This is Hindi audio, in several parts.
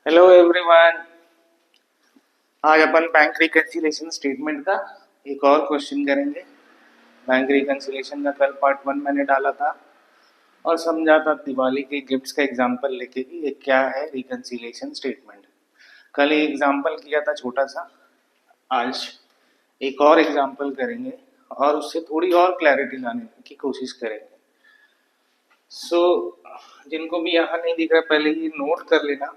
Hello everyone. आज अपन बैंक रिकन्सिलेशन स्टेटमेंट का एक और क्वेश्चन करेंगे। बैंक रिकन्सिलेशन का कल पार्ट 1 मैंने डाला था और समझा था दिवाली के गिफ्ट्स का एग्जांपल लेके कि ये क्या है रिकन्सिलेशन स्टेटमेंट। कल एक एग्जांपल किया था छोटा सा, आज एक और एग्जांपल करेंगे और उससे थोड़ी और क्लैरिटी लाने की कोशिश करेंगे। सो जिनको भी यहाँ नहीं दिख रहा पहले ये नोट कर लेना,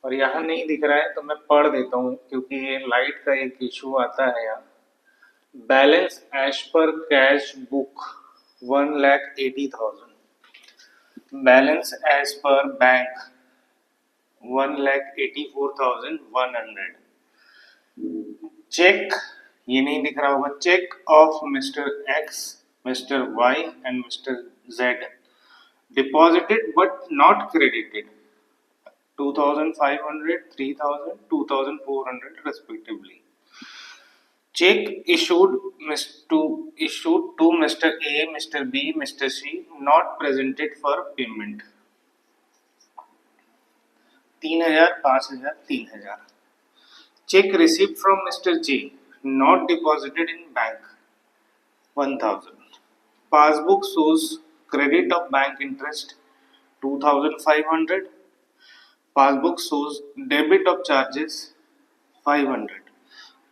और यहाँ नहीं दिख रहा है तो मैं पढ़ देता हूँ क्योंकि ये लाइट का एक इशू आता है यहाँ। Balance as per cash book 1,80,000, balance as per bank 1,84,100। Cheque, ये नहीं दिख रहा होगा, cheque of mister X, mister Y and mister Z deposited but not credited 2,500, 3,000, 2,400 respectively. Check issued to Mr. A, Mr. B, Mr. C not presented for payment 3,000, 5,000, 3,000. Check received from Mr. J not deposited in bank 1,000. Passbook shows credit of bank interest 2,500. Passbook shows debit of charges 500.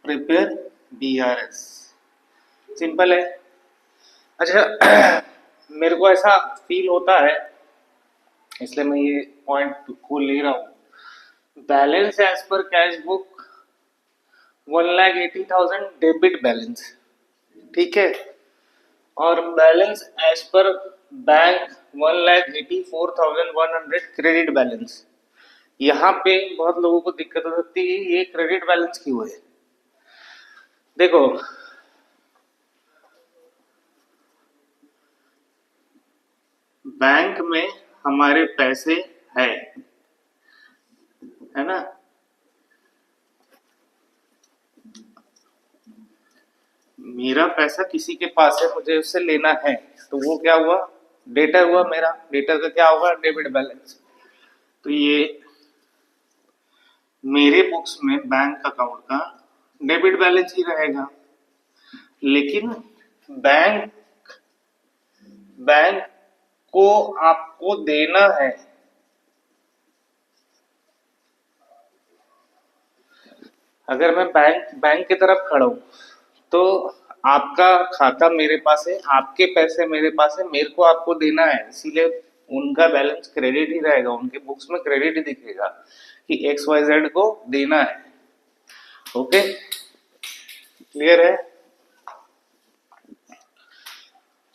Prepare BRS. Simple है। अच्छा मेरे को ऐसा फील होता है इसलिए मैं ये पॉइंट को ले रहा हूँ। Balance as per cash book 1,80,000 debit balance, ठीक है, और balance as per bank 1,84,100 credit balance. यहाँ पे बहुत लोगों को दिक्कत हो सकती है, ये क्रेडिट बैलेंस क्यों है? देखो बैंक में हमारे पैसे है ना, मेरा पैसा किसी के पास है, मुझे उससे लेना है, तो वो क्या हुआ, डेटर हुआ मेरा। डेटर का क्या होगा, डेबिट बैलेंस। तो ये मेरे बुक्स में बैंक अकाउंट का डेबिट बैलेंस ही रहेगा, लेकिन बैंक बैंक को आपको देना है। अगर मैं बैंक की तरफ खड़ा हूं तो आपका खाता मेरे पास है, आपके पैसे मेरे पास है, मेरे को आपको देना है, इसीलिए उनका बैलेंस क्रेडिट ही रहेगा, उनके बुक्स में क्रेडिट ही दिखेगा कि XYZ को देना है। ओके, क्लियर है?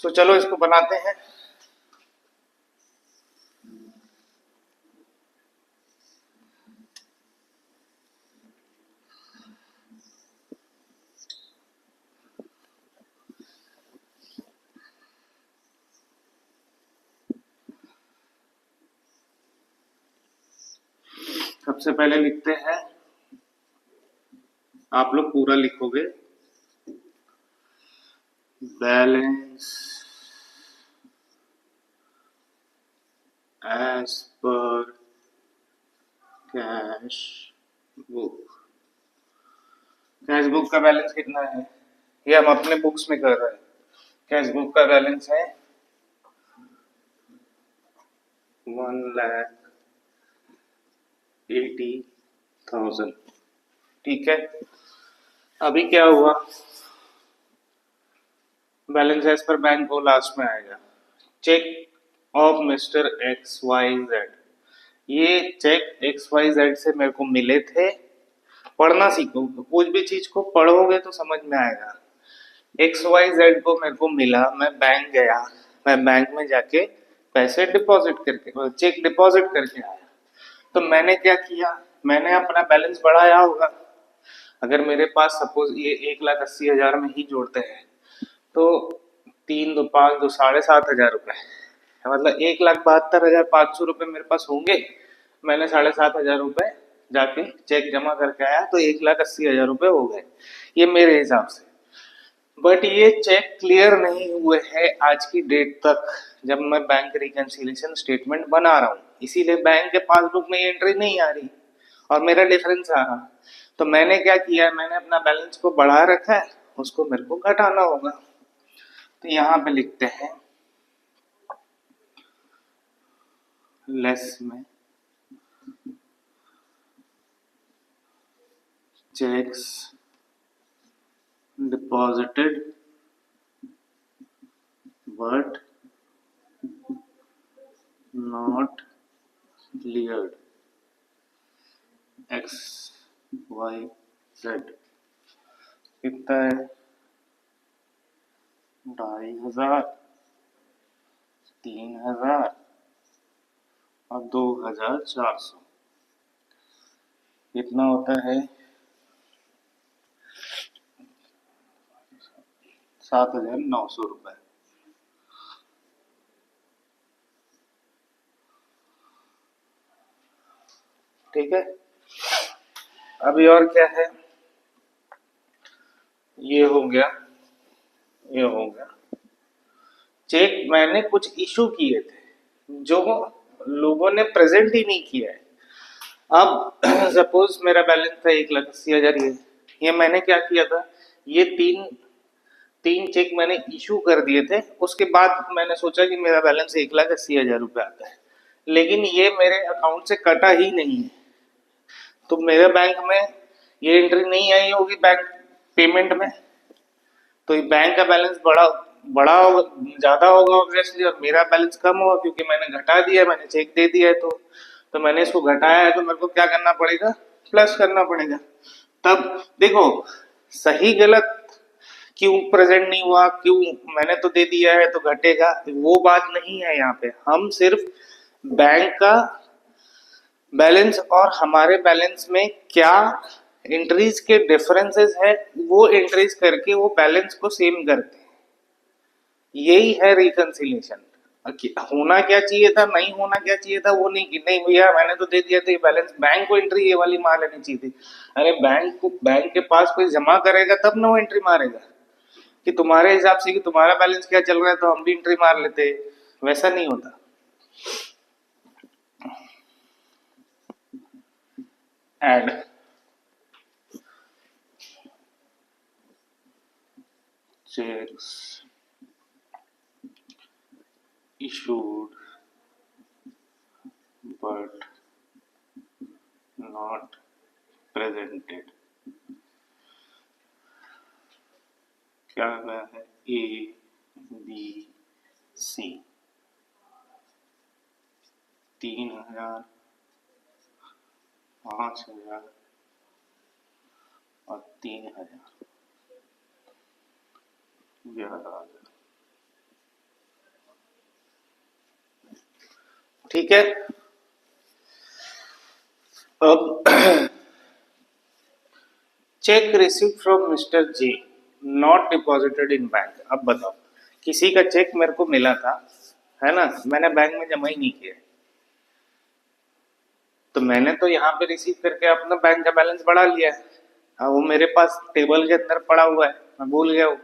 तो चलो इसको बनाते हैं। सबसे पहले लिखते हैं, आप लोग पूरा लिखोगे, balance as per cash book. Cash book का बैलेंस कितना है, ये हम अपने बुक्स में कर रहे हैं। कैश बुक का बैलेंस है 1,80,000, ठीक है। अभी क्या हुआ, बैलेंस एज पर बैंक को लास्ट में आएगा। चेक ऑफ मिस्टर XYZ, ये चेक XYZ से मेरे को मिले थे। पढ़ना सीखो, कुछ भी चीज को पढ़ोगे तो समझ में आएगा। XYZ को मेरे को मिला, मैं बैंक गया, मैं बैंक में जाके पैसे डिपॉजिट करके, चेक डिपॉजिट करके आया। तो मैंने क्या किया, मैंने अपना बैलेंस बढ़ाया होगा। अगर मेरे पास सपोज ये 1,80,000 में ही जोड़ते हैं तो 3 2 5 2 7,500 रुपए, मतलब 1,72,500 रुपए मेरे पास होंगे। मैंने 7,500 रुपए जाके चेक जमा करके आया तो 1,80,000 रुपए हो गए, ये मेरे हिसाब से। बट ये चेक क्लियर नहीं हुए हैं आज की डेट तक, जब मैं बैंक रिकंसिलिएशन स्टेटमेंट बना रहा हूँ, इसीलिए बैंक के पासबुक में एंट्री नहीं आ रही और मेरा डिफरेंस आ रहा। तो मैंने क्या किया, मैंने अपना बैलेंस को बढ़ा रखा है, उसको मेरे को घटाना होगा। तो यहाँ पे लिखते हैं लेस में cheques deposited but not cleared X Y Z. कितना है, 2500, 3000 और 2400। कितना होता है, 7900 रुपए। ठीक है, अभी और क्या है, ये हो गया, ये हो गया। चेक मैंने कुछ इशू किए थे जो लोगों ने प्रेजेंट ही नहीं किया है। अब सपोज मेरा बैलेंस था 1,80,000, ये मैंने क्या किया था, ये तीन तीन चेक मैंने इशू कर दिए थे। उसके बाद मैंने सोचा कि मेरा बैलेंस 1,80,000 रुपये आता है, लेकिन ये मेरे अकाउंट से कटा ही नहीं है। तो मेरे बैंक में ये एंट्री नहीं आई होगी बैंक पेमेंट में, तो ये बैंक का बैलेंस बड़ा बड़ा होगा, ज्यादा होगा ऑब्वियसली, और मेरा बैलेंस कम होगा क्योंकि मैंने घटा दिया, मैंने चेक दे दिया है। तो मैंने इसको घटाया है, तो मेरे को क्या करना पड़ेगा, प्लस करना पड़ेगा। तब देखो सही गलत क्यों प्रेजेंट नहीं हुआ, क्यों मैंने तो दे दिया है तो घटेगा, वो बात नहीं है। यहाँ पे हम सिर्फ बैंक का बैलेंस और हमारे बैलेंस में क्या एंट्रीज के डिफरेंसेस है, वो एंट्रीज करके वो बैलेंस को सेम करते हैं। यही है रिकंसिलिएशन। होना क्या चाहिए था, नहीं होना क्या चाहिए था, वो नहीं कि नहीं भैया मैंने तो दे दिया था ये बैलेंस, बैंक को एंट्री ये वाली मार लेनी चाहिए थी। अरे बैंक के पास कोई जमा करेगा तब ना वो एंट्री मारेगा कि तुम्हारे हिसाब से कि तुम्हारा बैलेंस क्या चल रहा है तो हम भी एंट्री मार लेते। वैसा नहीं होता। Add cheques issued but not presented। क्या गया है, ए बी सी, 3,000, 5,000 और 3,000, 11,000। ठीक है, अब cheque receive from mister G not deposited in bank. अब बताओ, किसी का चेक मेरे को मिला था, है ना, मैंने बैंक में जमा ही नहीं किया, तो मैंने तो यहाँ पे रिसीव करके अपना बैंक का बैलेंस बढ़ा लिया है। हाँ, वो मेरे पास टेबल के अंदर पड़ा हुआ है, मैं भूल गया हूँ,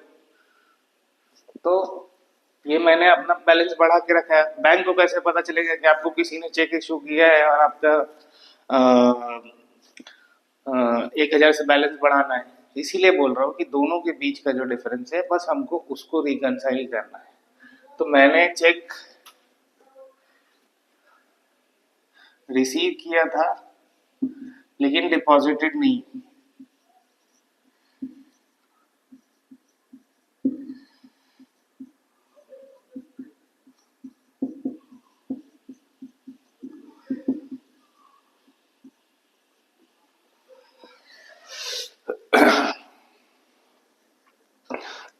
तो ये मैंने अपना बैलेंस बढ़ा के रखा है। बैंक को कैसे पता चलेगा कि आपको किसी ने चेक इशू किया है और आपका 1,000 से बैलेंस बढ़ाना है। इसीलिए बोल रहा हूँ कि दोनों के बीच का जो डिफरेंस है बस हमको उसको रिकंसाइल करना है। तो मैंने चेक रिसीव किया था लेकिन डिपॉजिटेड नहीं।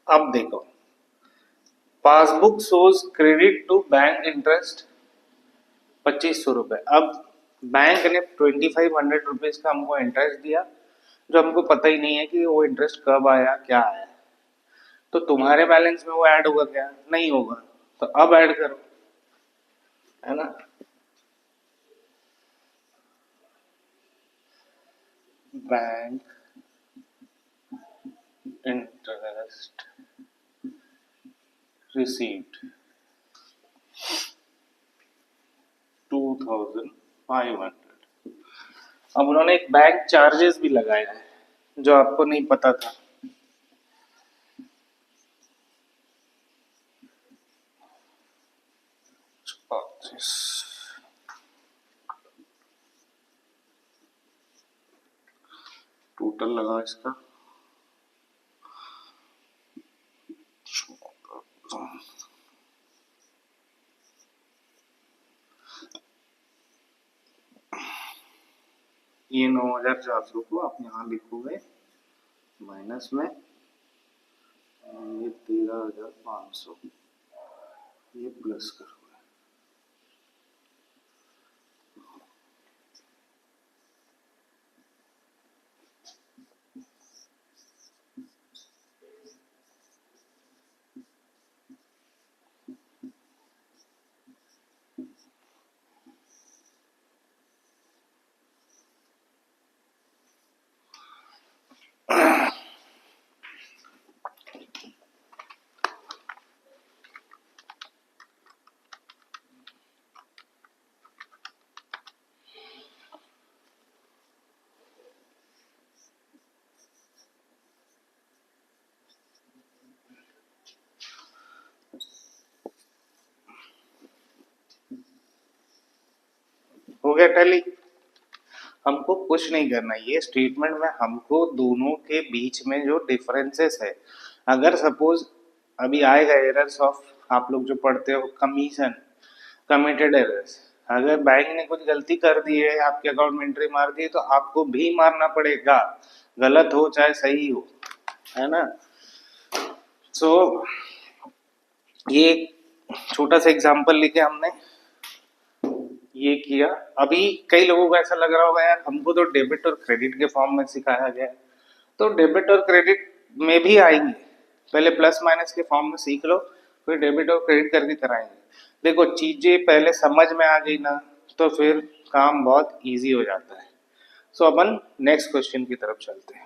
अब देखो, passbook shows credit to bank interest 2,500 रुपए। अब बैंक ने 2,500 रुपीज का हमको इंटरेस्ट दिया, जो हमको पता ही नहीं है कि वो इंटरेस्ट कब आया क्या आया। तो तुम्हारे बैलेंस में वो ऐड होगा क्या, नहीं होगा, तो अब ऐड करो, है ना। Bank interest received 2500। अब उन्होंने एक बैंक चार्जेस भी लगाया है जो आपको नहीं पता था। टोटल लगा इसका ये 9400 को आप यहाँ लिखोगे माइनस में, ये 13500 ये प्लस करोगे। हो गया टैली। हमको कुछ नहीं करना, ये स्टेटमेंट में हमको दोनों के बीच में जो डिफरेंसेस है, अगर सपोज अभी आएगा एरर्स ऑफ, आप लोग जो पढ़ते हो कमीशन कमिटेड एरर्स, अगर बैंक ने कुछ गलती कर दी है, आपके अकाउंट में एंट्री मार दी है, तो आपको भी मारना पड़ेगा, गलत हो चाहे सही हो, है ना। सो ये छोटा सा एग्जांपल लेके हमने ये किया। अभी कई लोगों को ऐसा लग रहा होगा यार हमको तो डेबिट और क्रेडिट के फॉर्म में सिखाया गया है, तो डेबिट और क्रेडिट में भी आएंगे, पहले प्लस माइनस के फॉर्म में सीख लो, फिर डेबिट और क्रेडिट करके कराएंगे। देखो चीजें पहले समझ में आ गई ना, तो फिर काम बहुत इजी हो जाता है। सो अपन नेक्स्ट क्वेश्चन की तरफ चलते हैं।